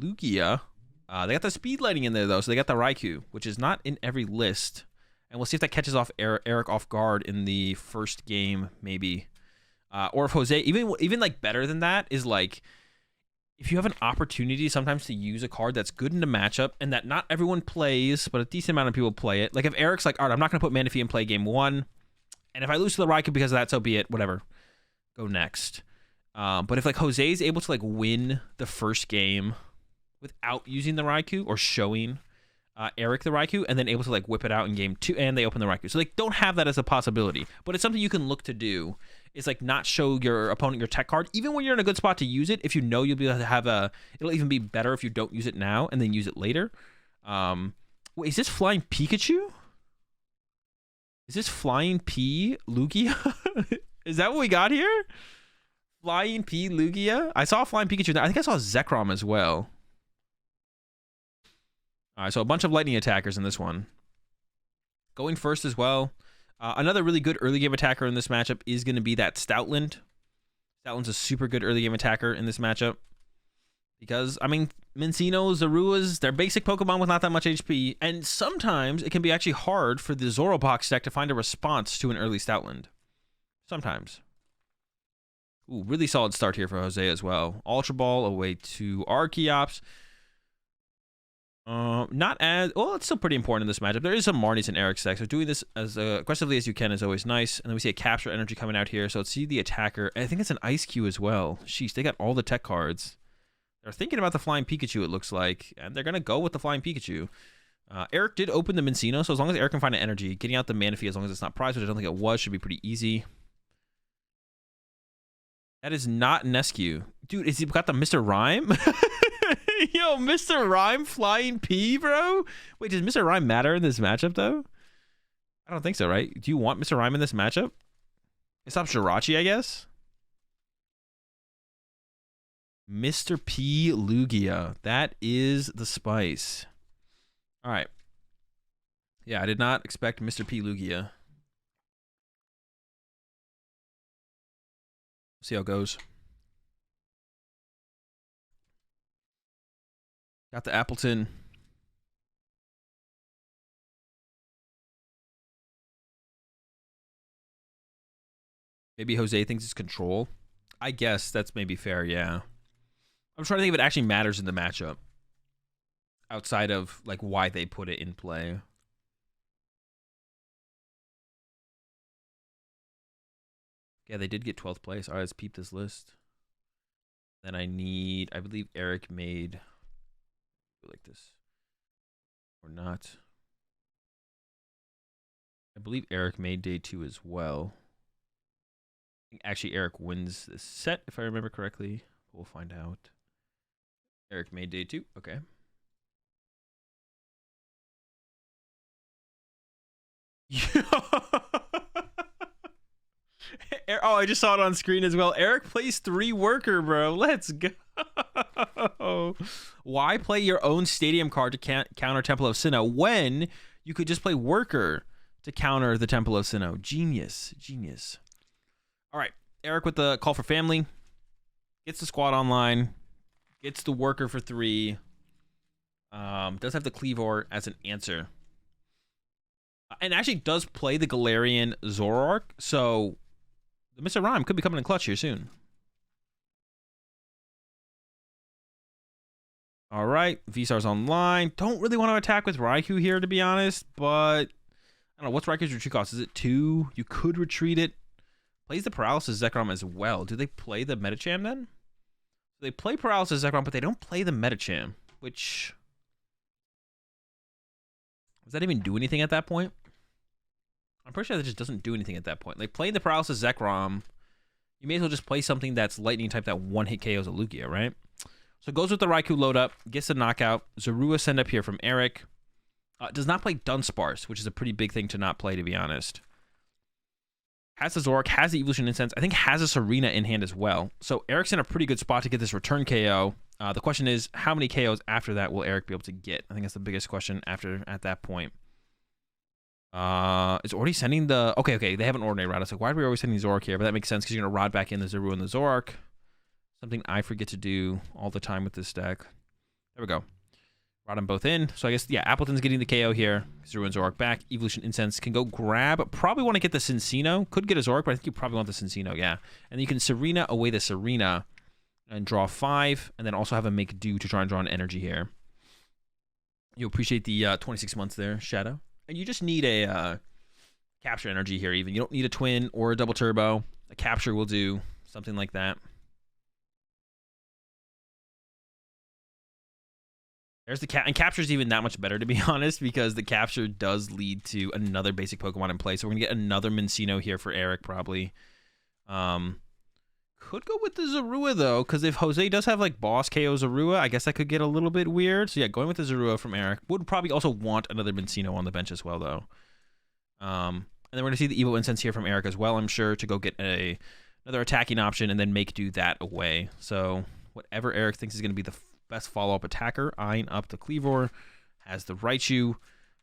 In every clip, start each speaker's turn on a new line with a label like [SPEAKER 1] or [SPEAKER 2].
[SPEAKER 1] Lugia. They got the speed lighting in there, though, so they got the Raikou, which is not in every list. And we'll see if that catches off Eric off guard in the first game, maybe. Or if Jose, even like better than that, is like, if you have an opportunity sometimes to use a card that's good in the matchup and that not everyone plays, but a decent amount of people play it. Like if Eric's like, all right, I'm not going to put Manaphy in play game 1. And if I lose to the Raikou because of that, so be it. Whatever. Go next. But if like Jose is able to like win the first game without using the Raikou or showing Eric the Raikou and then able to like whip it out in game 2 and they open the Raikou. So like don't have that as a possibility, but it's something you can look to do. Is like not show your opponent your tech card even when you're in a good spot to use it. If you know you'll be able to have it'll even be better if you don't use it now and then use it later. Wait, is this Flying Pikachu? Is this Flying P Lugia? Is that what we got here? Flying P Lugia? I saw Flying Pikachu. I think I saw Zekrom as well. All right, so a bunch of lightning attackers in this one. Going first as well. Another really good early game attacker in this matchup is going to be that Stoutland. Stoutland's a super good early game attacker in this matchup. Because, I mean, Minccino, Zoruas, they're basic Pokemon with not that much HP. And sometimes it can be actually hard for the ZoroBox deck to find a response to an early Stoutland. Sometimes. Ooh, really solid start here for Jose as well. Ultra Ball away to Archeops. Not as well. It's still pretty important in this matchup. There is some Marnies in Eric's deck, so doing this as aggressively as you can is always nice. And then we see a Capture Energy coming out here. So let's see the attacker. I think it's an Ice Cube as well. Sheesh, they got all the tech cards. They're thinking about the Flying Pikachu, it looks like, and they're gonna go with the Flying Pikachu. Eric did open the Minccino, so as long as Eric can find an energy, getting out the Manaphy as long as it's not prized, which I don't think it was, should be pretty easy. That is not an SQ. Dude, is he got the Mr. Rhyme? Yo, Mr. Rhyme Flying P, bro? Wait, does Mr. Rhyme matter in this matchup, though? I don't think so, right? Do you want Mr. Rhyme in this matchup? It stops Jirachi, I guess? Mr. P. Lugia. That is the spice. All right. Yeah, I did not expect Mr. P. Lugia. See how it goes. Got the Appleton. Maybe Jose thinks it's control. I guess that's maybe fair, yeah. I'm trying to think if it actually matters in the matchup. Outside of, like, why they put it in play. Yeah, they did get 12th place. All right, let's peep this list. Then I believe Eric made... like this. Or not. I believe Eric made day 2 as well. I think actually Eric wins this set, if I remember correctly. We'll find out. Eric made day 2. Okay. Oh, I just saw it on screen as well. Eric plays 3 worker, bro. Let's go. Why play your own stadium card to counter Temple of Sinnoh when you could just play worker to counter the Temple of Sinnoh? Genius. Genius. All right. Eric with the call for family. Gets the squad online. Gets the worker for 3. Does have the Cleavor as an answer. And actually does play the Galarian Zoroark. So the Mr. Rhyme could be coming in clutch here soon. All right. V-Star's online. Don't really want to attack with Raikou here, to be honest. But I don't know. What's Raikou's retreat cost? Is it 2? You could retreat it. Plays the Paralysis Zekrom as well. Do they play the Medicham then? They play Paralysis Zekrom, but they don't play the Medicham. Which... does that even do anything at that point? I'm pretty sure that just doesn't do anything at that point. Like, playing the Paralysis Zekrom, you may as well just play something that's Lightning type that one-hit KOs a Lugia, right? So goes with the Raikou load up, gets the knockout. Zorua send up here from Eric. Does not play Dunsparce, which is a pretty big thing to not play, to be honest. Has the Zoroark, has the Evolution Incense. I think has a Serena in hand as well. So Eric's in a pretty good spot to get this return KO. The question is, how many KOs after that will Eric be able to get? I think that's the biggest question at that point. Is already sending the... Okay, they have an Ordinary Rod. I was like, why are we always sending Zoroark here? But that makes sense because you're going to Rod back in the Zorua and the Zoroark. Something I forget to do all the time with this deck. There we go. Brought them both in. So I guess, yeah, Appleton's getting the KO here. Zoro and Zoroark back. Evolution Incense can go grab. Probably want to get the Cincino. Could get a Zoroark, but I think you probably want the Cincino, yeah. And then you can Serena away the Serena and draw 5, and then also have a make do to try and draw an energy here. You appreciate the 26 months there, Shadow. And you just need a capture energy here even. You don't need a twin or a double turbo. A capture will do something like that. There's the and capture's even that much better, to be honest, because the capture does lead to another basic Pokemon in play. So we're gonna get another Mincino here for Eric, probably. Could go with the Zorua though, because if Jose does have like boss KO Zorua, I guess that could get a little bit weird. So yeah, going with the Zorua from Eric. Would probably also want another Mincino on the bench as well, though. And then we're gonna see the Evo Incense here from Eric as well, I'm sure, to go get another attacking option and then make do that away. So whatever Eric thinks is gonna be the best follow-up attacker, eyeing up the Kleavor, has the Raichu,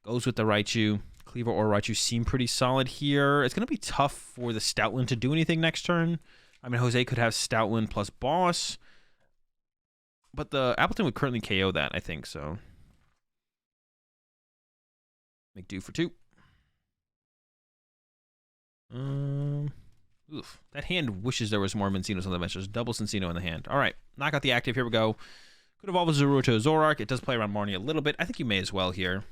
[SPEAKER 1] goes with the Raichu. Kleavor or Raichu seem pretty solid here. It's going to be tough for the Stoutland to do anything next turn. I mean, Jose could have Stoutland plus Boss, but the Appleton would currently KO that, I think, so. Make do for 2. Oof. That hand wishes there was more Mincinos on the bench. There's double Cincino in the hand. All right, knock out the active. Here we go. Could evolve a Zorua to a Zoroark. It does play around Marnie a little bit. I think you may as well here.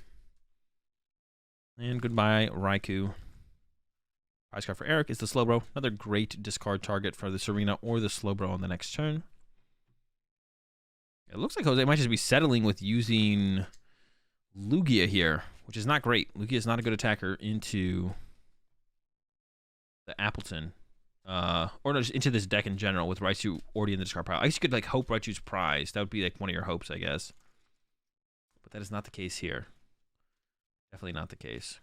[SPEAKER 1] And goodbye, Raikou. Prize card for Eric is the Slowbro. Another great discard target for the Serena or the Slowbro on the next turn. It looks like Jose might just be settling with using Lugia here, which is not great. Lugia is not a good attacker into the Appleton. Or no, just into this deck in general with Raichu already in the discard pile. I guess you could like hope Raichu's prize. That would be like one of your hopes, I guess. But that is not the case here. Definitely not the case.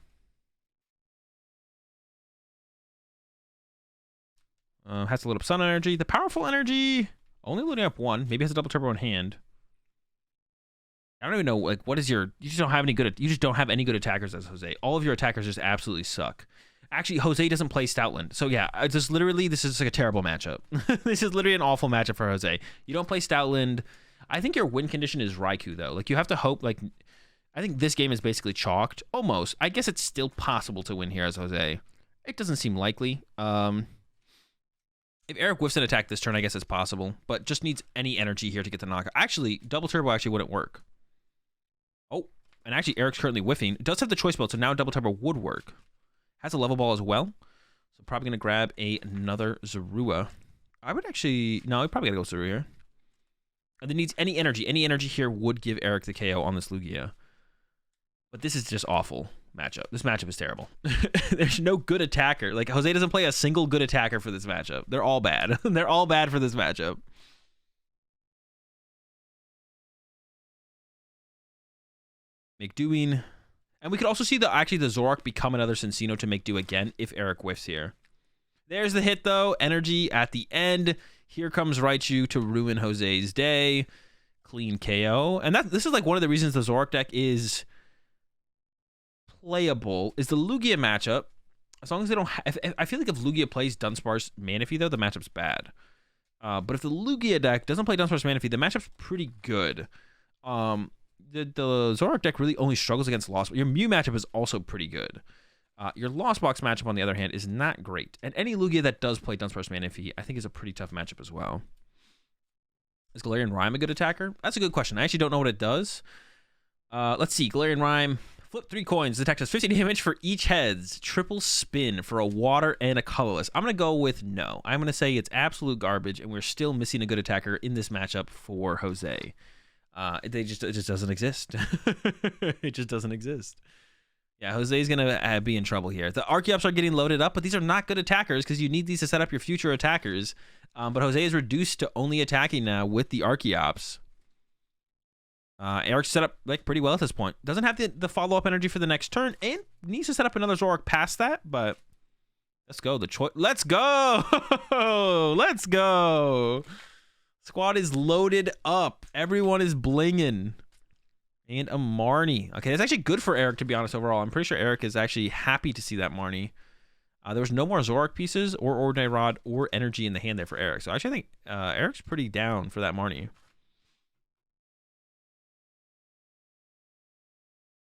[SPEAKER 1] Has to load up Sun Energy. The powerful energy only loading up 1. Maybe has a double turbo in hand. I don't even know, like, what is your... You just don't have any good... You just don't have any good attackers as Jose. All of your attackers just absolutely suck. Actually, Jose doesn't play Stoutland. So yeah, just literally, this is like a terrible matchup. This is literally an awful matchup for Jose. You don't play Stoutland. I think your win condition is Raikou, though. Like, you have to hope, like... I think this game is basically chalked. Almost. I guess it's still possible to win here as Jose. It doesn't seem likely. If Eric whiffs an attack this turn, I guess it's possible. But just needs any energy here to get the knockout. Actually, double turbo actually wouldn't work. Oh, and actually Eric's currently whiffing. It does have the choice belt, so now double turbo would work. Has a level ball as well. So probably going to grab another Zorua. I would actually... No, I probably got to go Zorua here. And it needs any energy. Any energy here would give Eric the KO on this Lugia. But this is just awful matchup. This matchup is terrible. There's no good attacker. Like, Jose doesn't play a single good attacker for this matchup. They're all bad. They're all bad for this matchup. Make doing... And we could also see the Zoroark become another Cincino to make do again if Eric whiffs here. There's the hit, though. Energy at the end. Here comes Raichu to ruin Jose's day. Clean KO. And this is like one of the reasons the Zoroark deck is playable, is the Lugia matchup. As long as they don't... I feel like if Lugia plays Dunsparce Manaphy, though, the matchup's bad. But if the Lugia deck doesn't play Dunsparce Manaphy, the matchup's pretty good. The Zoroark deck really only struggles against Lost. Your Mew matchup is also pretty good. Your Lost Box matchup, on the other hand, is not great. And any Lugia that does play Dunsparce Manaphy, I think, is a pretty tough matchup as well. Is Galarian Rhyme a good attacker? That's a good question. I actually don't know what it does. Let's see. Galarian Rhyme. Flip 3 coins. The attack does 50 damage for each heads. Triple spin for a water and a colorless. I'm going to go with no. I'm going to say it's absolute garbage, and we're still missing a good attacker in this matchup for Jose. It just doesn't exist. It just doesn't exist. Yeah, Jose's going to be in trouble here. The Archeops are getting loaded up, but these are not good attackers because you need these to set up your future attackers. But Jose is reduced to only attacking now with the Archeops. Eric's set up like pretty well at this point. Doesn't have the follow-up energy for the next turn and needs to set up another Zoroark past that, but let's go. Let's go! Let's go! Squad is loaded up. Everyone is blinging. And a Marnie. Okay, that's actually good for Eric, to be honest, overall. I'm pretty sure Eric is actually happy to see that Marnie. There was no more Zoroark pieces or Ordinary Rod or energy in the hand there for Eric. So actually, I think Eric's pretty down for that Marnie.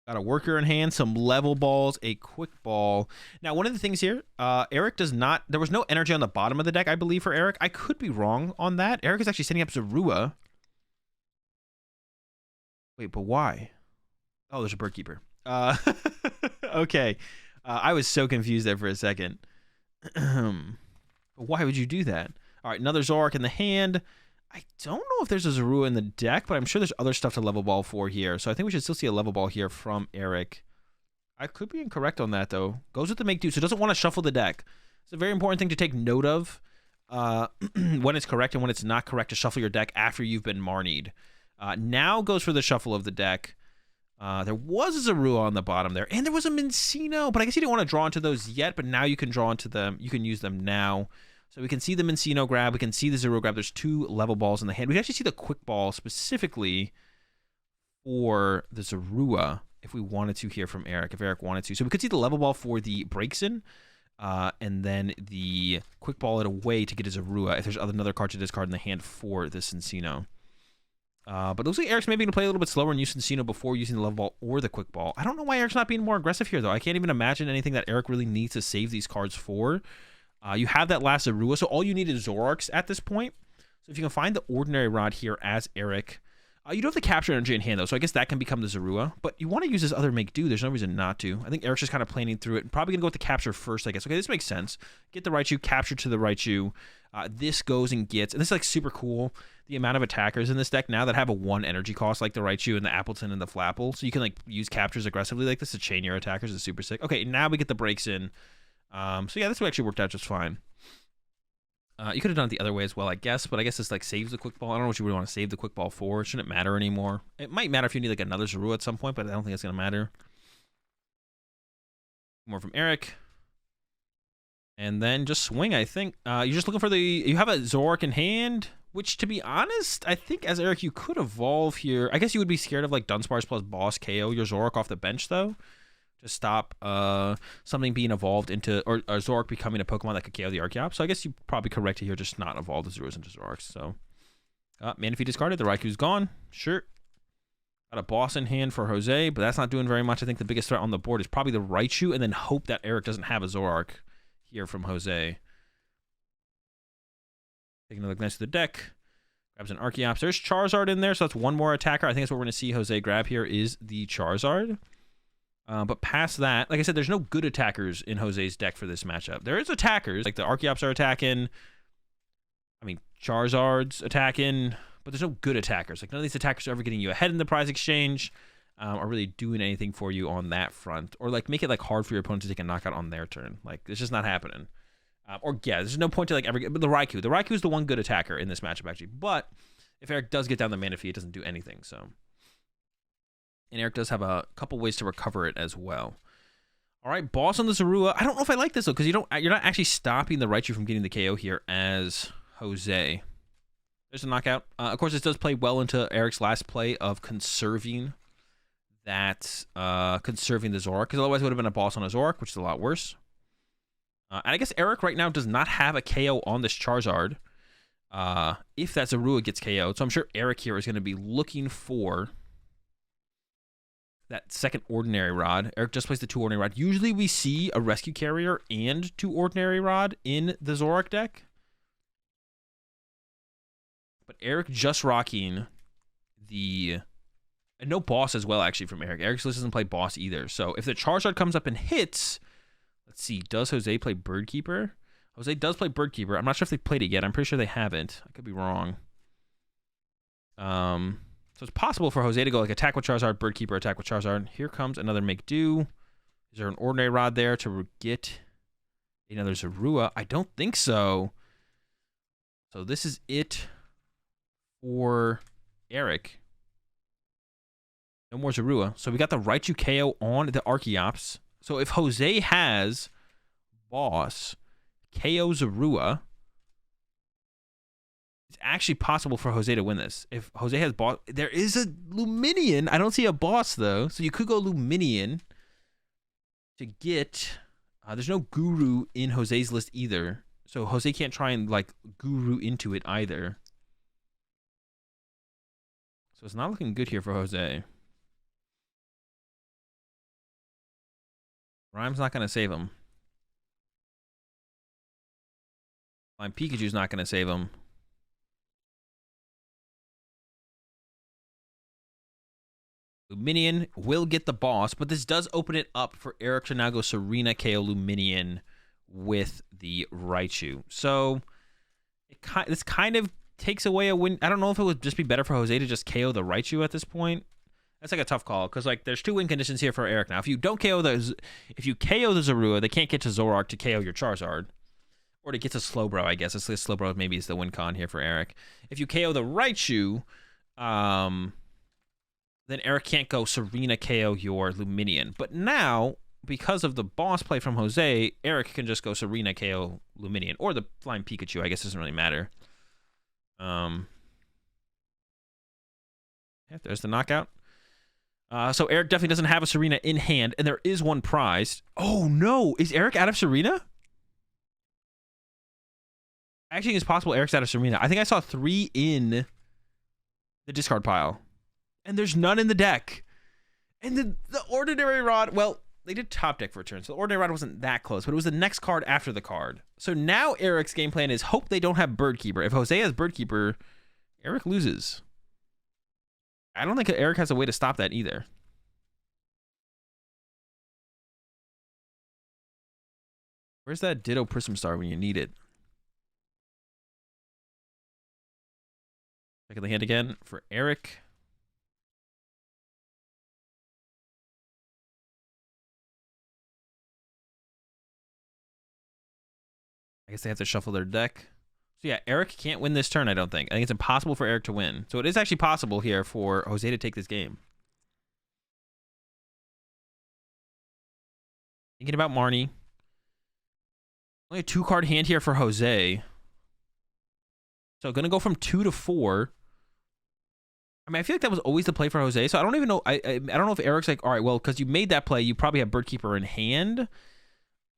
[SPEAKER 1] Got a worker in hand, some level balls, a quick ball. Now, one of the things here, Eric does not... There was no energy on the bottom of the deck, I believe, for Eric. I could be wrong on that. Eric is actually setting up Zorua. Wait, but why? Oh, there's a bird keeper. Okay. I was so confused there for a second. Why would you do that? All right, another Zoroark in the hand. I don't know if there's a Zorua in the deck, but I'm sure there's other stuff to level ball for here. So I think we should still see a level ball here from Eric. I could be incorrect on that, though. Goes with the make do, so doesn't want to shuffle the deck. It's a very important thing to take note of when it's correct and when it's not correct to shuffle your deck after you've been Marnied. Now goes for the shuffle of the deck. There was a Zorua on the bottom there, and there was a Minccino, but I guess you didn't want to draw into those yet, but now you can draw into them. You can use them now. So we can see the Minccino grab. We can see the Zorua grab. There's 2 level balls in the hand. We can actually see the quick ball specifically for the Zorua if we wanted to here from Eric, if Eric wanted to. So we could see the level ball for the Breaksin, and then the quick ball it away to get a Zorua if there's another card to discard in the hand for the Minccino. But it looks like Eric's maybe going to play a little bit slower and use Minccino before using the level ball or the quick ball. I don't know why Eric's not being more aggressive here, though. I can't even imagine anything that Eric really needs to save these cards for. You have that last Zorua, so all you need is Zoroarks at this point. So if you can find the Ordinary Rod here as Eric, you do have the Capture Energy in hand, though, so I guess that can become the Zorua. But you want to use this other Make Do. There's no reason not to. I think Eric's just kind of planning through it. Probably going to go with the Capture first, I guess. Okay, this makes sense. Get the Raichu, Capture to the Raichu. This goes and gets, and this is like super cool, the amount of attackers in this deck now that have a 1 energy cost, like the Raichu and the Appleton and the Flapple. So you can like use Captures aggressively like this to chain your attackers. Is super sick. Okay, now we get the breaks in. So yeah, this actually worked out just fine. You could have done it the other way as well, I guess, but I guess this like saves the quick ball. I don't know what you really want to save the quick ball for. It shouldn't matter anymore. It might matter if you need like another Zorua at some point, but I don't think it's going to matter. More from Eric. And then just swing, I think. You're just looking for the... You have a Zoroark in hand, which, to be honest, I think as Eric, you could evolve here. I guess you would be scared of like Dunsparce plus Boss KO your Zoroark off the bench, though. To stop something being evolved into, or Zoroark becoming a Pokemon that could KO the Archeops. So I guess you probably correct it here, just not evolve the Zoruas into Zoroarks. So, Manaphy discarded, the Raiku's gone. Sure. Got a Boss in hand for Jose, but that's not doing very much. I think the biggest threat on the board is probably the Raichu, and then hope that Eric doesn't have a Zoroark here from Jose. Taking a look next to the deck. Grabs an Archeops. There's Charizard in there, so that's 1 more attacker. I think that's what we're going to see Jose grab here is the Charizard. But past that, like I said, there's no good attackers in Jose's deck for this matchup. There is attackers, like the Archeops are attacking. I mean, Charizard's attacking, but there's no good attackers. Like none of these attackers are ever getting you ahead in the prize exchange, or really doing anything for you on that front, or like make it like hard for your opponent to take a knockout on their turn. Like it's just not happening. Or yeah, there's no point to like ever get. But the Raikou is the one good attacker in this matchup actually. But if Eric does get down the Manaphy, it doesn't do anything. So. And Eric does have a couple ways to recover it as well. All right, Boss on the Zorua. I don't know if I like this though, because you're not actually stopping the Raichu from getting the KO here as Jose. There's a knockout. Of course, this does play well into Eric's last play of conserving that, conserving the Zoroark, because otherwise it would have been a Boss on a Zoroark, which is a lot worse. And I guess Eric right now does not have a KO on this Charizard. If that Zorua gets KO'd, so I'm sure Eric here is going to be looking for that second Ordinary Rod. Eric just plays the 2 Ordinary Rod. Usually we see a Rescue Carrier and 2 Ordinary Rod in the Zoroark deck. But Eric just rocking the... And no Boss as well, actually, from Eric. Eric's list doesn't play Boss either. So if the Charizard comes up and hits... Let's see. Does Jose play Birdkeeper? Jose does play Birdkeeper. I'm not sure if they played it yet. I'm pretty sure they haven't. I could be wrong. So it's possible for Jose to go like attack with Charizard, Birdkeeper, attack with Charizard. Here comes another Make Do. Is there an Ordinary Rod there to get another Zorua? I don't think so. So this is it for Eric. No more Zorua. So we got the Raichu KO on the Archeops. So if Jose has Boss, KO Zorua, it's actually possible for Jose to win this. If Jose has Boss, there is a Luminion. I don't see a Boss though, so you could go Luminion to get. There's no Guru in Jose's list either, so Jose can't try and like Guru into it either. So it's not looking good here for Jose. Rhyme's not going to save him. Flying Pikachu's not going to save him. Luminion will get the boss, but this does open it up for Eric to now go Serena KO Luminion with the Raichu. So this kind of takes away a win. I don't know if it would just be better for Jose to just KO the Raichu at this point. That's like a tough call because like there's 2 win conditions here for Eric now. If you KO the Zorua, they can't get to Zoroark to KO your Charizard. Or to get to Slowbro, I guess. It's Slowbro maybe is the win con here for Eric. If you KO the Raichu, then Eric can't go Serena KO your Luminion. But now, because of the boss play from Jose, Eric can just go Serena KO Luminion. Or the Flying Pikachu, I guess it doesn't really matter. Yeah, there's the knockout. So Eric definitely doesn't have a Serena in hand, and there is one prize. Oh no, is Eric out of Serena? Actually, it's possible Eric's out of Serena. I think I saw 3 in the discard pile. And there's none in the deck. And the Ordinary Rod, well, they did top deck for a turn, so the Ordinary Rod wasn't that close, but it was the next card after the card. So now Eric's game plan is hope they don't have Bird Keeper. If Jose has Bird Keeper, Eric loses. I don't think Eric has a way to stop that either. Where's that Ditto Prism Star when you need it? Checking the hand again for Eric. I guess they have to shuffle their deck. So yeah, Eric can't win this turn, I don't think. I think it's impossible for Eric to win. So it is actually possible here for Jose to take this game. Thinking about Marnie. Only a 2-card hand here for Jose. So going to go from 2 to 4. I mean, I feel like that was always the play for Jose. So I don't even know. I don't know if Eric's like, all right, well, because you made that play, you probably have Bird Keeper in hand.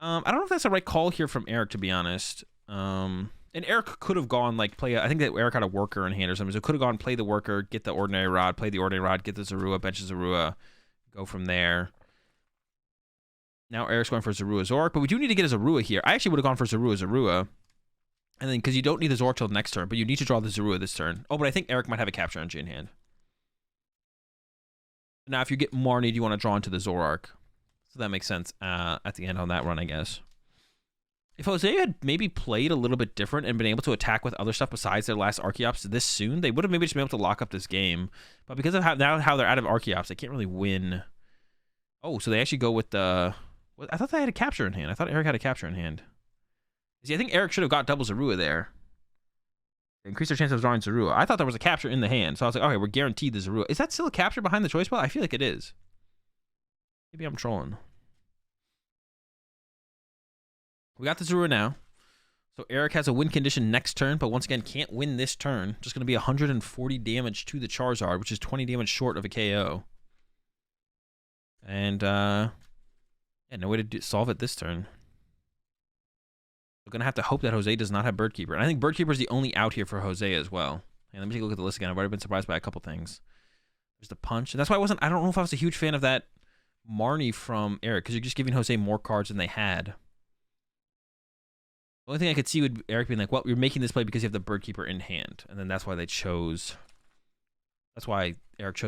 [SPEAKER 1] I don't know if that's the right call here from Eric, to be honest. And Eric could have gone like play. I think that Eric had a worker in hand or something. So could have gone play the worker, get the Ordinary Rod, play the Ordinary Rod, get the Zorua, bench Zorua, go from there. Now Eric's going for Zorua Zoroark, but we do need to get a Zorua here. I actually would have gone for Zorua. And then, because you don't need the Zoroark till the next turn, but you need to draw the Zorua this turn. Oh, but I think Eric might have a Capture Energy in hand. Now, if you get Marnie, you want to draw into the Zoroark. So that makes sense at the end on that run, I guess. If Jose had maybe played a little bit different and been able to attack with other stuff besides their last Archeops this soon, they would have maybe just been able to lock up this game. But because of how they're out of Archeops, they can't really win. Oh, so they actually go with the... I thought they had a Capture in hand. I thought Eric had a Capture in hand. See, I think Eric should have got double Zorua there. Increase their chance of drawing Zorua. I thought there was a Capture in the hand. So I was like, okay, we're guaranteed the Zorua. Is that still a Capture behind the choice pile? I feel like it is. Maybe I'm trolling. We got the Zorua now. So Eric has a win condition next turn, but once again, can't win this turn. Just going to be 140 damage to the Charizard, which is 20 damage short of a KO. And, yeah, no way to solve it this turn. We're going to have to hope that Jose does not have Bird Keeper. And I think Bird Keeper is the only out here for Jose as well. And let me take a look at the list again. I've already been surprised by a couple things. There's the Punch. And that's why I don't know if I was a huge fan of that Marnie from Eric, because you're just giving Jose more cards than they had. The only thing I could see would Eric being like, well, you're making this play because you have the Bird Keeper in hand. And then that's why Eric chose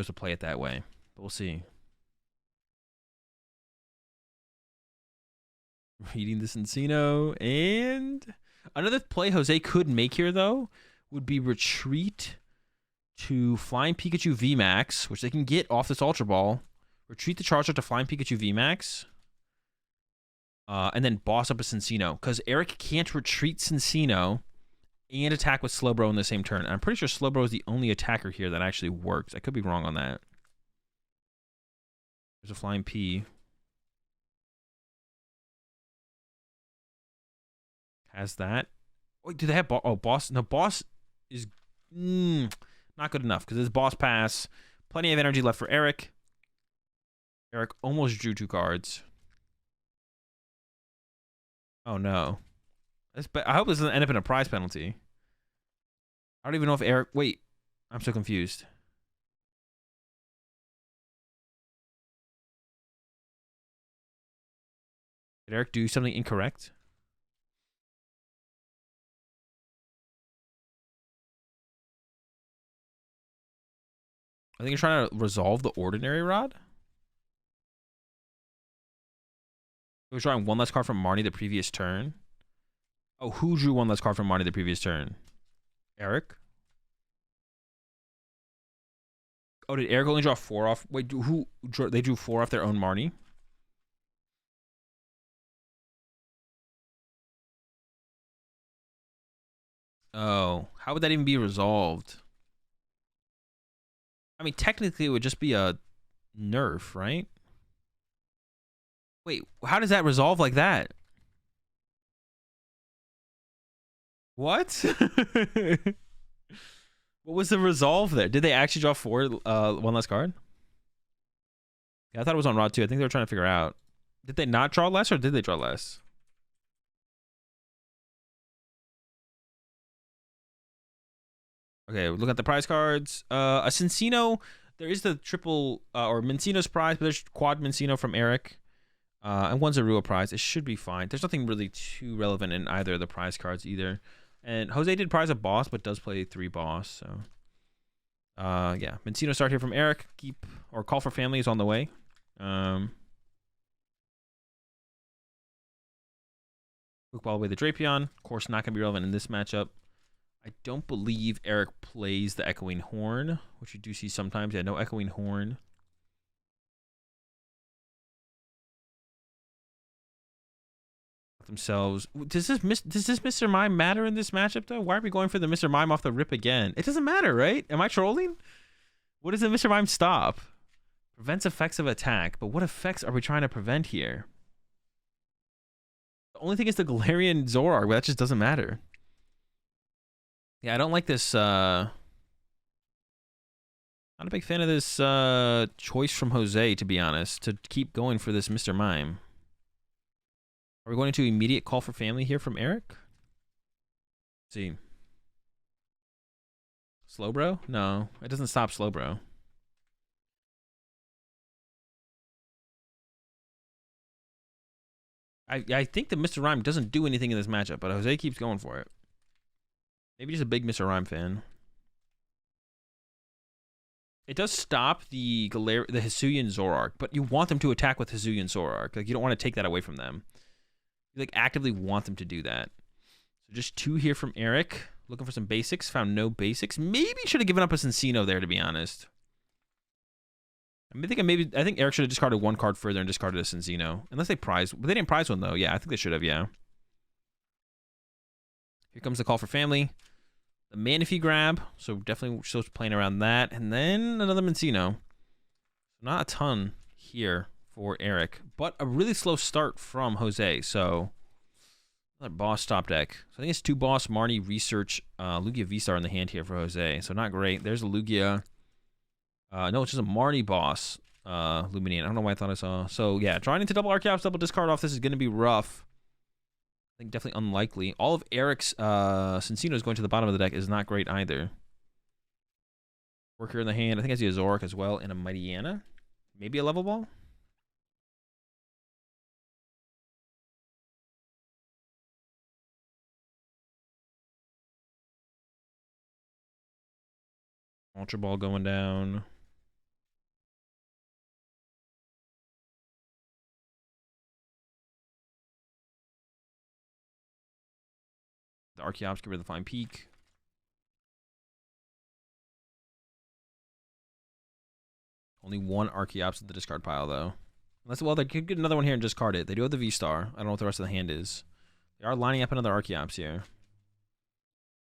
[SPEAKER 1] to play it that way. But we'll see. Reading this Encino. And another play Jose could make here, though, would be retreat to Flying Pikachu VMAX, which they can get off this Ultra Ball. Retreat the Charizard to Flying Pikachu VMAX. And then boss up a Cincino. Because Eric can't retreat Cincino and attack with Slowbro in the same turn. And I'm pretty sure Slowbro is the only attacker here that actually works. I could be wrong on that. There's a Flying P. Has that. Wait, do they have boss? No, boss is not good enough because it's boss pass. Plenty of energy left for Eric. Eric almost drew 2 cards. Oh no. I hope this doesn't end up in a prize penalty. I don't even know if Eric... Wait. I'm so confused. Did Eric do something incorrect? I think you're trying to resolve the ordinary rod. He was drawing one less card from Marnie the previous turn. Oh, who drew one less card from Marnie the previous turn? Eric? Oh, did Eric only draw 4 off? Wait, who drew? They drew 4 off their own Marnie? Oh, how would that even be resolved? I mean, technically, it would just be a nerf, right? Wait, how does that resolve like that? What? What was the resolve there? Did they actually draw 4, one less card? Yeah, I thought it was on Rod too. I think they were trying to figure out. Did they not draw less or did they draw less? Okay, look at the prize cards. A Cincino. There is the triple or Mincino's prize, but there's quad Mincino from Eric. And one's a Rua prize. It should be fine. There's nothing really too relevant in either of the prize cards either. And Jose did prize a boss, but does play 3 boss. So, yeah. Mincino start here from Eric. Keep or call for family is on the way. Quick ball away the Drapion. Of course, not going to be relevant in this matchup. I don't believe Eric plays the Echoing Horn, which you do see sometimes. Yeah, no Echoing Horn. Themselves. Does this Mr. Mime matter in this matchup though? Why are we going for the Mr. Mime off the rip again? It doesn't matter, right? Am I trolling? What does the Mr. Mime stop? Prevents effects of attack, but what effects are we trying to prevent here? The only thing is the Galarian Zoroark, but that just doesn't matter. Yeah, I don't like this. Not a big fan of this choice from Jose, to be honest, to keep going for this Mr. Mime. Are we going to immediate call for family here from Eric? Let's see. Slowbro? No, it doesn't stop Slowbro. I think that Mr. Rhyme doesn't do anything in this matchup, but Jose keeps going for it. Maybe just a big Mr. Rhyme fan. It does stop the Hisuian Zoroark, but you want them to attack with Hisuian Zoroark. Like, you don't want to take that away from them. You like actively want them to do that. So just 2 here from Eric. Looking for some basics. Found no basics. Maybe should have given up a Cincino there, to be honest. I think Eric should have discarded 1 card further and discarded a Cincino. Unless they prize. But they didn't prize one though. Yeah, I think they should have, yeah. Here comes the call for family. The Manaphy grab. So definitely still playing around that. And then another Mincino. Not a ton here for Eric, but a really slow start from Jose. So another boss top deck. So I think it's 2 boss, Marnie, Research, Lugia V-Star in the hand here for Jose. So not great. There's a Lugia. No, it's just a Marnie boss, Luminian. I don't know why I thought I saw. So yeah, drawing into double Archeops, double discard off. This is going to be rough. I think definitely unlikely. All of Eric's Cincinos going to the bottom of the deck is not great either. Worker in the hand. I think I see a Zoroark as well and a Mightyena. Maybe a level ball. Ultra Ball going down. The Archeops get rid of the Fine Peak. Only 1 Archeops at the discard pile, though. Unless, well, they could get another one here and discard it. They do have the V-Star. I don't know what the rest of the hand is. They are lining up another Archeops here.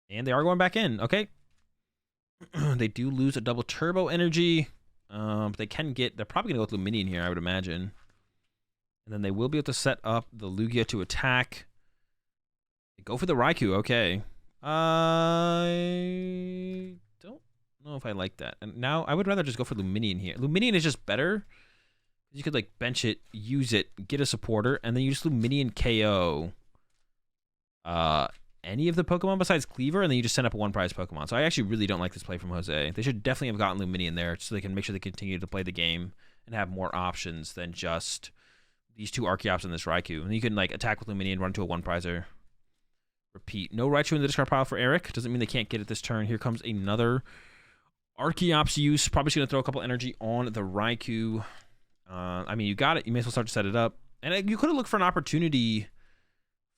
[SPEAKER 1] And they are going back in. Okay. They do lose a double Turbo Energy. But they can get... They're probably going to go with Luminion here, I would imagine. And then they will be able to set up the Lugia to attack. They go for the Raikou. Okay. I don't know if I like that. And now I would rather just go for Luminion here. Luminion is just better. You could like bench it, use it, get a supporter, and then you just Luminion KO any of the Pokemon besides Cleaver, and then you just send up a 1 prize Pokemon. So I actually really don't like this play from Jose. They should definitely have gotten Luminion there so they can make sure they continue to play the game and have more options than just these two Archeops and this Raikou. And you can like attack with Luminian, run into a 1-prizer. Repeat. No Raichu in the discard pile for Eric. Doesn't mean they can't get it this turn. Here comes another Archeops use. Probably just going to throw a couple energy on the Raikou. I mean, you got it. You may as well start to set it up. And you could have looked for an opportunity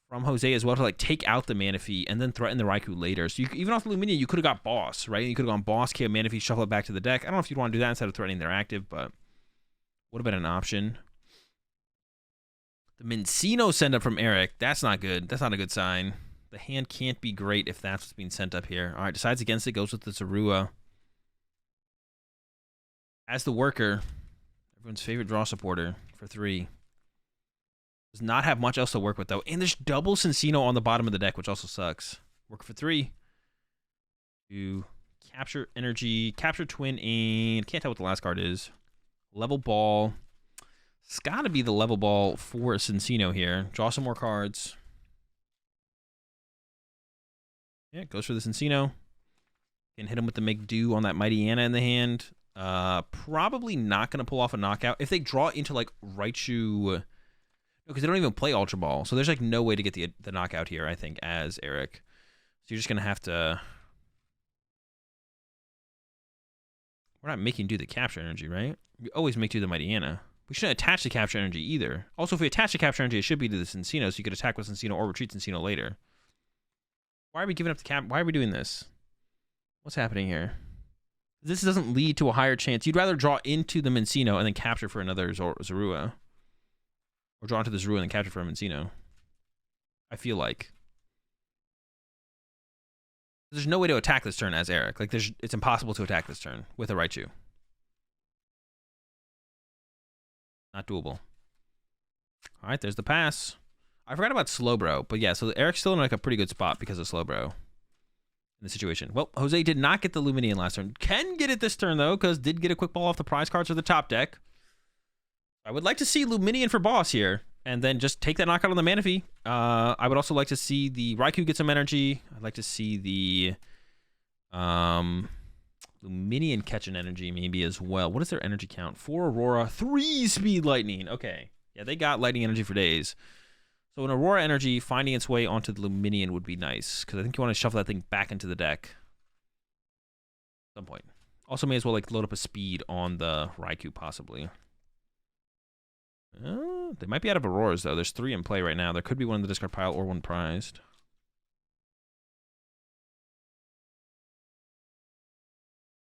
[SPEAKER 1] from Jose as well to like take out the Manaphy and then threaten the Raikou later. So you, even off the Luminia, you could have got Boss, right? You could have gone Boss, KO Manaphy, shuffle it back to the deck. I don't know if you'd want to do that instead of threatening their active, but would have been an option. The Minccino send up from Eric. That's not good. That's not a good sign. The hand can't be great if that's what's being sent up here. All right, decides against it, goes with the Zorua. As the worker, everyone's favorite draw supporter for 3. Does not have much else to work with, though. And there's double Cinccino on the bottom of the deck, which also sucks. Work for 3. To capture energy, capture twin, and can't tell what the last card is. Level ball. It's got to be the level ball for Cinccino here. Draw some more cards. Yeah, goes for the Cinccino. Can hit him with the Make Do on that Mighty Anna in the hand. Probably not going to pull off a knockout. If they draw into, like, Raichu... Because they don't even play Ultra Ball. So there's, like, no way to get the knockout here, I think, as Eric. So you're just going to have to... We're not making do the capture energy, right? We always make do the Mighty Anna. We shouldn't attach the capture energy either. Also, if we attach the capture energy, it should be to the Cinccino, so you could attack with Cinccino or retreat Cinccino later. Why are we giving up the cap? Why are we doing this? What's happening here? This doesn't lead to a higher chance. You'd rather draw into the Minccino and then capture for another Zorua. Or draw into the Zorua and then capture for a Minccino. I feel like. There's no way to attack this turn as Eric. Like, it's impossible to attack this turn with a Raichu. Not doable. All right, there's the pass. I forgot about Slowbro, but yeah, so Eric's still in like a pretty good spot because of Slowbro in the situation. Well, Jose did not get the Luminian last turn. Can get it this turn, though, because did get a quick ball off the prize cards for the top deck. I would like to see Luminian for Boss here, and then just take that knockout on the Manaphy. I would also like to see the Raikou get some energy. I'd like to see the Luminian catch an energy maybe as well. What is their energy count? 4 Aurora, 3 Speed Lightning. Okay, yeah, they got Lightning energy for days. So an Aurora energy finding its way onto the Luminian would be nice, because I think you want to shuffle that thing back into the deck at some point. Also may as well like load up a speed on the Raikou possibly. They might be out of Auroras though. There's 3 in play right now. There could be one in the discard pile or one prized.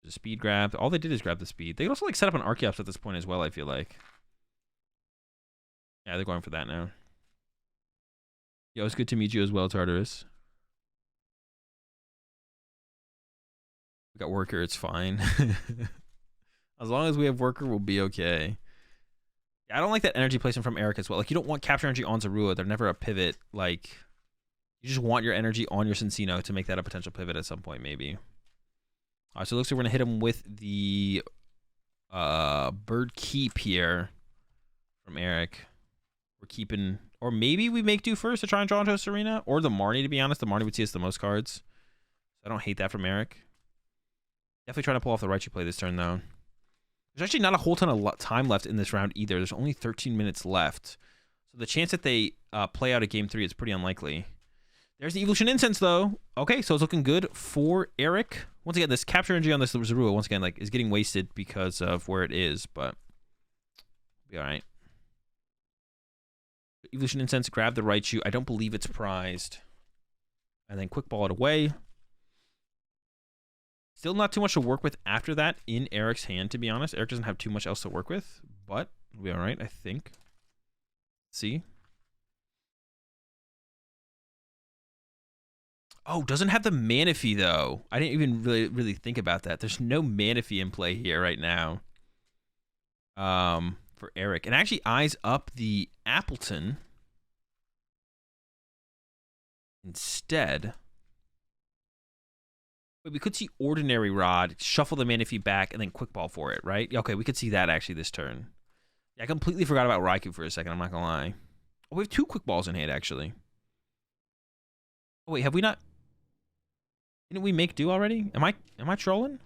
[SPEAKER 1] There's a speed grab. All they did is grab the speed. They could also like set up an Archeops at this point as well, I feel like. Yeah, they're going for that now. Yo, it's good to meet you as well, Tartarus. We got Worker, it's fine. As long as we have Worker, we'll be okay. Yeah, I don't like that energy placement from Eric as well. Like, you don't want capture energy on Zorua. They're never a pivot. Like, you just want your energy on your Cinccino to make that a potential pivot at some point, maybe. All right, so it looks like we're going to hit him with the Bird Keep here from Eric. We're keeping... Or maybe we make do first to try and draw into a Serena. Or the Marnie, to be honest. The Marnie would see us the most cards. I don't hate that from Eric. Definitely trying to pull off the Raichu play this turn, though. There's actually not a whole ton of time left in this round either. There's only 13 minutes left. So the chance that they play out a game 3 is pretty unlikely. There's the Evolution Incense, though. Okay, so it's looking good for Eric. Once again, this capture energy on this Zorua, once again, like, is getting wasted because of where it is, but it'll be all right. Evolution Incense, grab the Raichu. I don't believe it's prized. And then quick ball it away. Still not too much to work with after that in Eric's hand, to be honest. Eric doesn't have too much else to work with, but it'll be all right, I think. See? Oh, doesn't have the Manaphy, though. I didn't even really think about that. There's no Manaphy in play here right now. For Eric. And actually eyes up the Appleton instead. But we could see Ordinary Rod, shuffle the Manaphy back, and then quick ball for it, right? Okay, we could see that actually this turn. Yeah, I completely forgot about Raikou for a second, I'm not gonna lie. Oh, we have 2 quick balls in hand, actually. Oh, wait, have we not... Didn't we make do already? Am I trolling?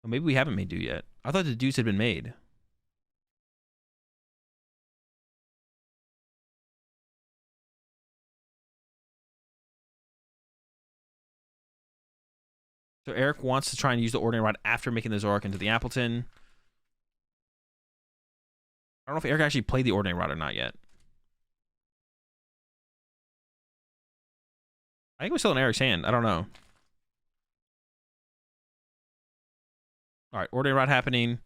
[SPEAKER 1] Oh, maybe we haven't made do yet. I thought the dues had been made. So Eric wants to try and use the Ordinary Rod after making the Zoroark into the Appleton. I don't know if Eric actually played the Ordinary Rod or not yet. I think it was still in Eric's hand. I don't know. All right, Ordinary Rod happening.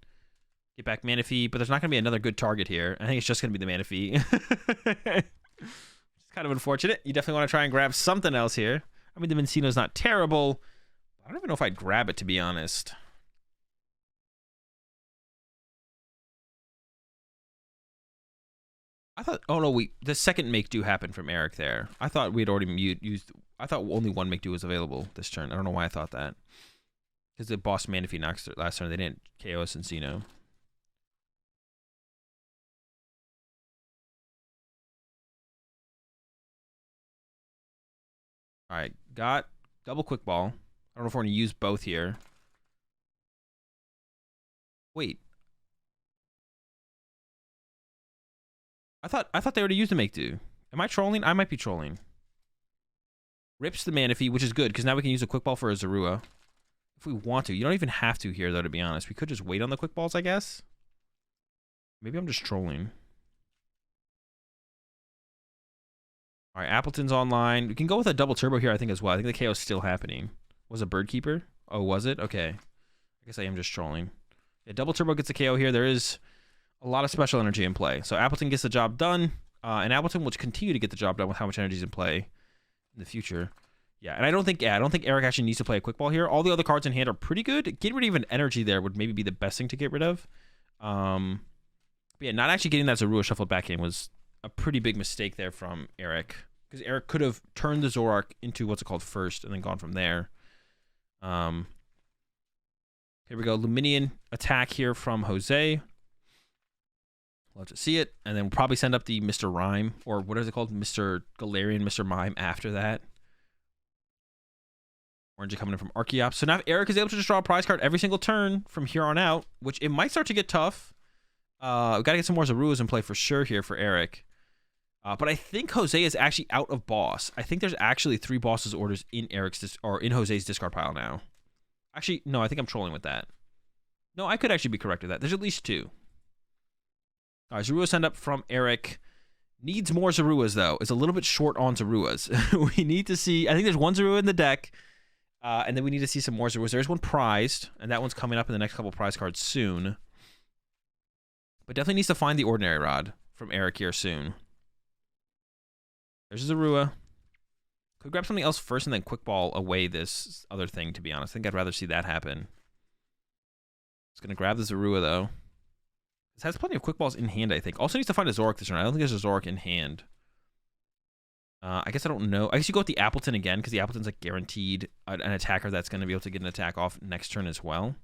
[SPEAKER 1] Get back Manaphy, but there's not going to be another good target here. I think it's just going to be the Manaphy. It's kind of unfortunate. You definitely want to try and grab something else here. I mean, the Minccino's not terrible. I don't even know if I'd grab it, to be honest. I thought, oh no, the second make do happened from Eric there. I thought we had already used, I thought only one make do was available this turn. I don't know why I thought that. Because the boss Manaphy knocks last turn, they didn't KO Minccino. All right, got double quick ball. I don't know if we're going to use both here. Wait. I thought they already used the make do. Am I trolling? I might be trolling. Rips the Manaphy, which is good because now we can use a quick ball for a Zorua. If we want to. You don't even have to here, though, to be honest. We could just wait on the quick balls, I guess. Maybe I'm just trolling. All right, Appleton's online. We can go with a double turbo here, I think, as well. I think the KO is still happening. Was it Bird Keeper? Oh, was it? Okay. I guess I am just trolling. Yeah, double turbo gets a KO here. There is a lot of special energy in play. So Appleton gets the job done. And Appleton will continue to get the job done with how much energy is in play in the future. Yeah, and I don't think Eric actually needs to play a quick ball here. All the other cards in hand are pretty good. Getting rid of an energy there would maybe be the best thing to get rid of. But yeah, not actually getting that Zorua shuffled back in was a pretty big mistake there from Eric. Because Eric could have turned the Zoroark into what's it called first and then gone from there. Here we go. Luminian attack here from Jose. Love to see it. And then we'll probably send up the Mr. Rhyme. Or what is it called? Mr. Galarian, Mr. Mime after that. Orange coming in from Archeops. So now if Eric is able to just draw a prize card every single turn from here on out, which it might start to get tough. We've got to get some more Zoruas in play for sure here for Eric. But I think Jose is actually out of boss. I think there's actually 3 bosses orders in in Jose's discard pile now. Actually, no, I think I'm trolling with that. No, I could actually be correct with that. There's at least 2. All right, Zorua send up from Eric. Needs more Zoruas, though. Is a little bit short on Zoruas. We need to see... I think there's 1 Zorua in the deck. And then we need to see some more Zoruas. There's 1 prized, and that one's coming up in the next couple prize cards soon. But definitely needs to find the Ordinary Rod from Eric here soon. There's Zorua. Could grab something else first and then quick ball away this other thing, to be honest. I think I'd rather see that happen. It's going to grab the Zorua, though. This has plenty of quick balls in hand, I think. Also needs to find a Zoroark this turn. I don't think there's a Zoroark in hand. I guess I don't know. I guess you go with the Appleton again, because the Appleton's like guaranteed an attacker that's going to be able to get an attack off next turn as well.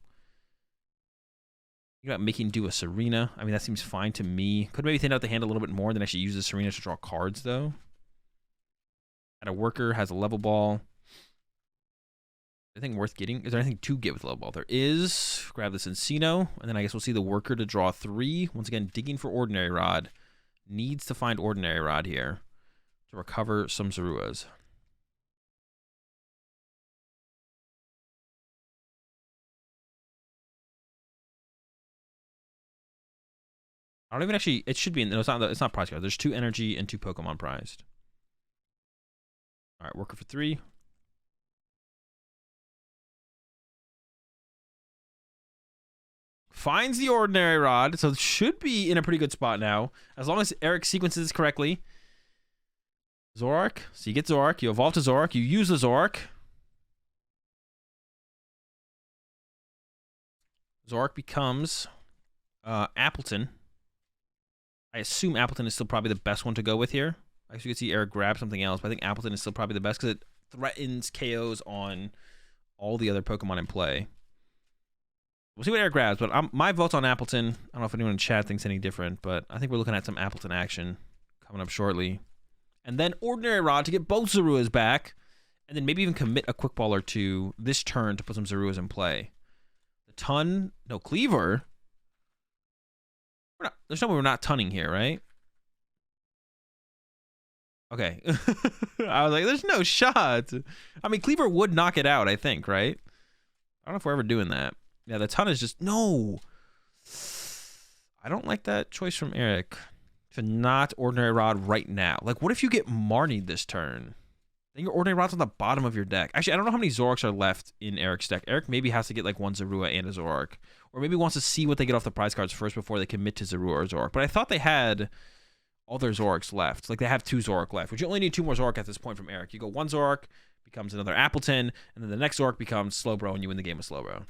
[SPEAKER 1] You got making do a Serena. I mean, that seems fine to me. Could maybe thin out the hand a little bit more than actually use the Serena to draw cards, though. At a worker, has a level ball. Anything worth getting? Is there anything to get with level ball? There is. Grab this Minccino, and then I guess we'll see the worker to draw 3. Once again, digging for Ordinary Rod. Needs to find Ordinary Rod here to recover some Zoruas. I don't even actually... It should be... No, it's not prize card. There's 2 energy and 2 Pokemon prized. All right, worker for 3. Finds the Ordinary Rod, so it should be in a pretty good spot now. As long as Eric sequences this correctly. Zoroark. So you get Zoroark, you evolve to Zoroark, you use the Zoroark. Zoroark becomes Appleton. I assume Appleton is still probably the best one to go with here. I guess you can see Eric grab something else, but I think Appleton is still probably the best because it threatens KOs on all the other Pokemon in play. We'll see what Eric grabs, but my vote's on Appleton. I don't know if anyone in chat thinks any different, but I think we're looking at some Appleton action coming up shortly. And then Ordinary Rod to get both Zoruas back, and then maybe even commit a quick ball or 2 this turn to put some Zoruas in play. The no, Cleaver. There's no way we're not tunning here, right? Okay. I was like, there's no shot. I mean, Cleaver would knock it out, I think, right? I don't know if we're ever doing that. Yeah, the ton is just... No! I don't like that choice from Eric. To not Ordinary Rod right now. Like, what if you get Marnied this turn? Then your Ordinary Rod's on the bottom of your deck. Actually, I don't know how many Zoroarks are left in Eric's deck. Eric maybe has to get like one Zorua and a Zoroark. Or maybe wants to see what they get off the prize cards first before they commit to Zorua or Zoroark. But I thought they had all their Zoroarks left. Like, they have 2 Zoroark left, which you only need 2 more Zoroark at this point from Eric. You go 1 Zoroark, becomes another Appleton, and then the next Zoroark becomes Slowbro, and you win the game with Slowbro.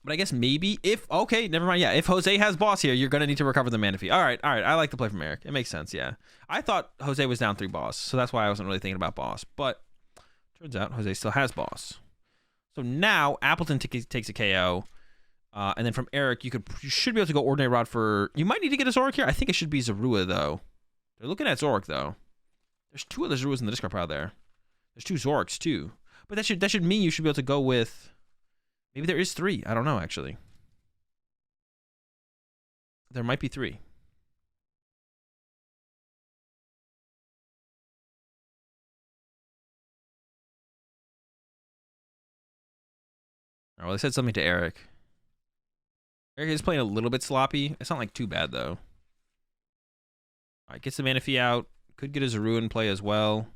[SPEAKER 1] But I guess maybe if... Okay, never mind. Yeah, if Jose has boss here, you're going to need to recover the mana fee. All right. I like the play from Eric. It makes sense, yeah. I thought Jose was down 3 boss, so that's why I wasn't really thinking about boss. But turns out Jose still has boss. So now Appleton takes a KO. And then from Eric, you should be able to go Ordinary Rod for... You might need to get a Zoroark here. I think it should be Zorua, though. They're looking at Zoroark, though. There's 2 other Zoruas in the discard pile there. There's 2 Zoroarks, too. But that should mean you should be able to go with... Maybe there is 3. I don't know, actually. There might be 3. Well, they said something to Eric. Eric is playing a little bit sloppy. It's not like too bad, though. All right, gets the mana fee out. Could get a Zorua in play as well.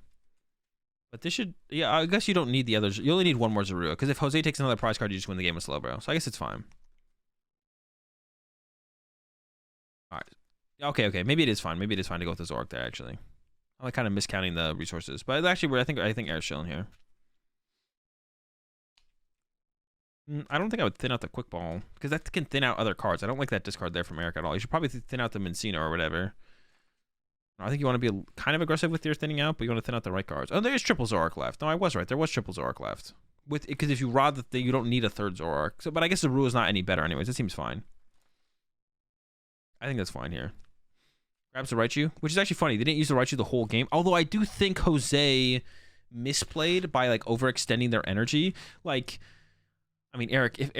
[SPEAKER 1] But this should... Yeah, I guess you don't need the others. You only need 1 more Zorua. Because if Jose takes another prize card, you just win the game with Slowbro. So I guess it's fine. All right. Okay. Maybe it is fine. Maybe it is fine to go with the Zoroark there, actually. I'm like kind of miscounting the resources. But actually, I think Eric's chilling here. I don't think I would thin out the Quick Ball. Because that can thin out other cards. I don't like that discard there from Eric at all. You should probably thin out the Mencino or whatever. I think you want to be kind of aggressive with your thinning out, but you want to thin out the right cards. Oh, there is triple Zoroark left. No, I was right. There was triple Zoroark left. Because if you rod the thing, you don't need a 3rd Zoroark. So, but I guess the rule is not any better anyways. It seems fine. I think that's fine here. Grabs the Raichu, which is actually funny. They didn't use the Raichu the whole game. Although I do think Jose misplayed by like overextending their energy. Like, I mean, if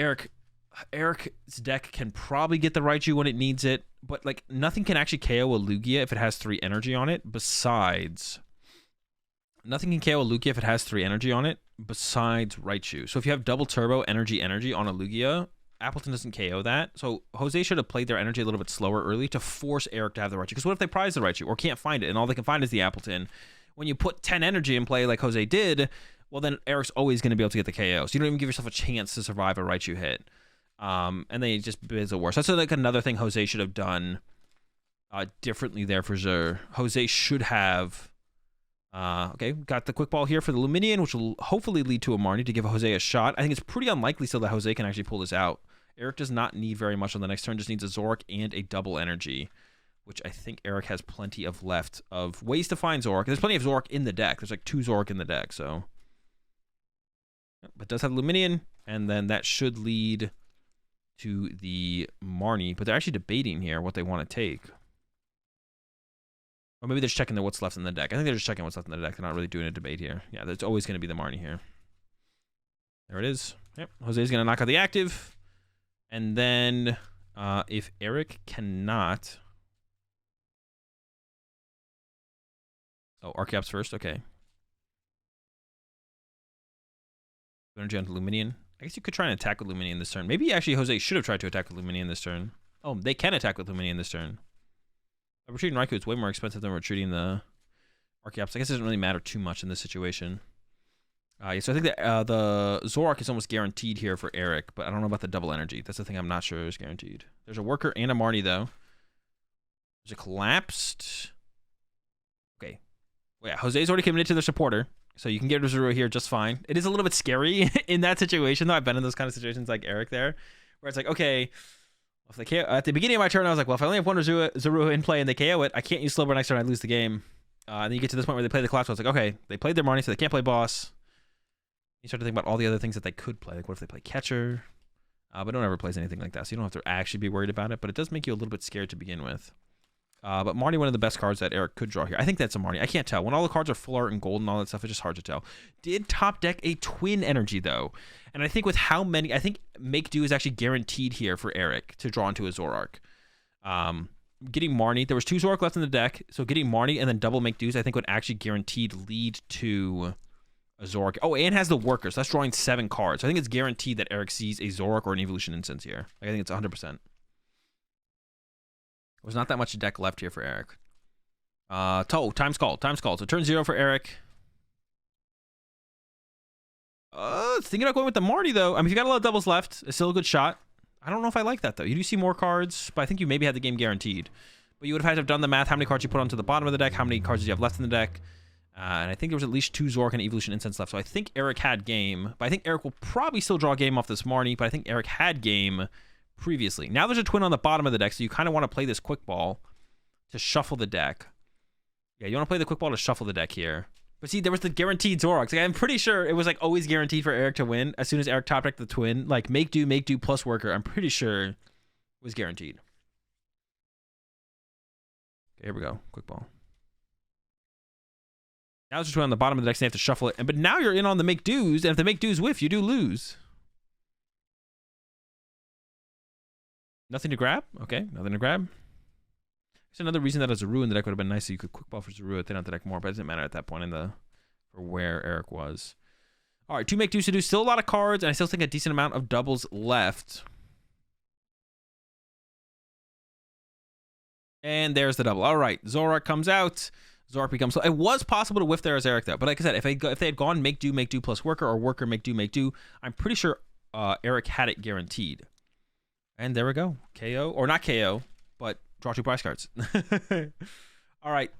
[SPEAKER 1] Eric's deck can probably get the Raichu when it needs it, but like nothing can actually KO a Lugia if it has 3 energy on it. Besides, nothing can KO a Lugia if it has 3 energy on it. Besides Raichu. So if you have double turbo energy on a Lugia, Appleton doesn't KO that. So Jose should have played their energy a little bit slower early to force Eric to have the Raichu. Because what if they prize the Raichu or can't find it and all they can find is the Appleton? When you put 10 energy in play like Jose did, well then Eric's always going to be able to get the KO. So you don't even give yourself a chance to survive a Raichu hit. And then it just is the worst. That's like another thing Jose should have done differently there for Zur. Jose should have... okay, got the Quick Ball here for the Luminion, which will hopefully lead to a Marnie to give Jose a shot. I think it's pretty unlikely still that Jose can actually pull this out. Eric does not need very much on the next turn, just needs a Zoroark and a double energy, which I think Eric has plenty of left of ways to find Zoroark. There's plenty of Zoroark in the deck. There's like 2 Zoroark in the deck, so... But does have Luminion, and then that should lead to the Marnie. But they're actually debating here what they want to take. Or maybe they're just checking what's left in the deck. I think they're just checking what's left in the deck. They're not really doing a debate here. Yeah, there's always going to be the Marnie here. There it is. Yep. Jose's going to knock out the active. And then if Eric cannot... Oh, Archeops first? Okay. Energy onto Luminion. I guess you could try and attack with Luminion this turn. Maybe actually Jose should have tried to attack with Luminion this turn. Oh, they can attack with Luminion this turn. Retreating Raikou is way more expensive than retreating the Archeops. I guess it doesn't really matter too much in this situation. Yeah, so I think that the Zoroark is almost guaranteed here for Eric, but I don't know about the double energy. That's the thing I'm not sure is guaranteed. There's a Worker and a Marnie, though. There's a Collapsed. Okay. Well, yeah, Jose's already committed to the supporter, so you can get Zorua here just fine. It is a little bit scary in that situation, though. I've been in those kind of situations like Eric there, where it's like, okay, if they KO, at the beginning of my turn, I was like, well, if I only have one Zorua in play and they KO it, I can't use Slowbro next turn, I lose the game. And then you get to this point where they play the Collapse. I was like, okay, they played their Marnie, so they can't play boss. You start to think about all the other things that they could play. Like, what if they play Catcher? But no one ever plays anything like that, so you don't have to actually be worried about it. But it does make you a little bit scared to begin with. But Marnie, one of the best cards that Eric could draw here. I think that's a Marnie. I can't tell. When all the cards are full art and gold and all that stuff, it's just hard to tell. Did top deck a twin energy, though. And I think with how many... I think Make Do is actually guaranteed here for Eric to draw into a Zoroark. Getting Marnie... There was 2 Zoroark left in the deck, so getting Marnie and then double Make Do's I think would actually guaranteed lead to a Zoroark. Oh, and has the worker, so that's drawing 7 cards. So I think it's guaranteed that Eric sees a Zoroark or an Evolution Incense here. Like, I think it's 100%. There's not that much deck left here for Eric. Time's called. So turn 0 for Eric. Thinking about going with the Marty, though. I mean, if you got a lot of doubles left, it's still a good shot. I don't know if I like that, though. You do see more cards, but I think you maybe had the game guaranteed. But you would have had to have done the math, how many cards you put onto the bottom of the deck, how many cards do you have left in the deck. And I think there was at least 2 Zoroark and Evolution Incense left. So I think Eric had game. But I think Eric will probably still draw game off this Marty. But I think Eric had game previously. Now there's a twin on the bottom of the deck, so you kind of want to play this quick ball to shuffle the deck. Yeah, you want to play the quick ball to shuffle the deck here. But see, there was the guaranteed Zoroark. Like, I'm pretty sure it was like always guaranteed for Eric to win as soon as Eric top decked the twin. Like make do plus worker. I'm pretty sure it was guaranteed. Okay, here we go. Quick ball. Now it's just on the bottom of the deck, so you have to shuffle it. But now you're in on the make do's, and if the make do's whiff, you do lose. Nothing to grab? Okay, nothing to grab. There's another reason that a Zuru in the deck would have been nice, so you could quick ball for Zuru, thin out the deck more, but it doesn't matter at that point in the for where Eric was. All right, 2 make do's to do. Still a lot of cards, and I still think a decent amount of doubles left. And there's the double. All right, Zoroark comes out. Zoroark becomes... It was possible to whiff there as Eric, though. But like I said, if they had gone make do plus worker, or worker make do, I'm pretty sure Eric had it guaranteed. And there we go. KO. Or not KO, but draw 2 prize cards. All right.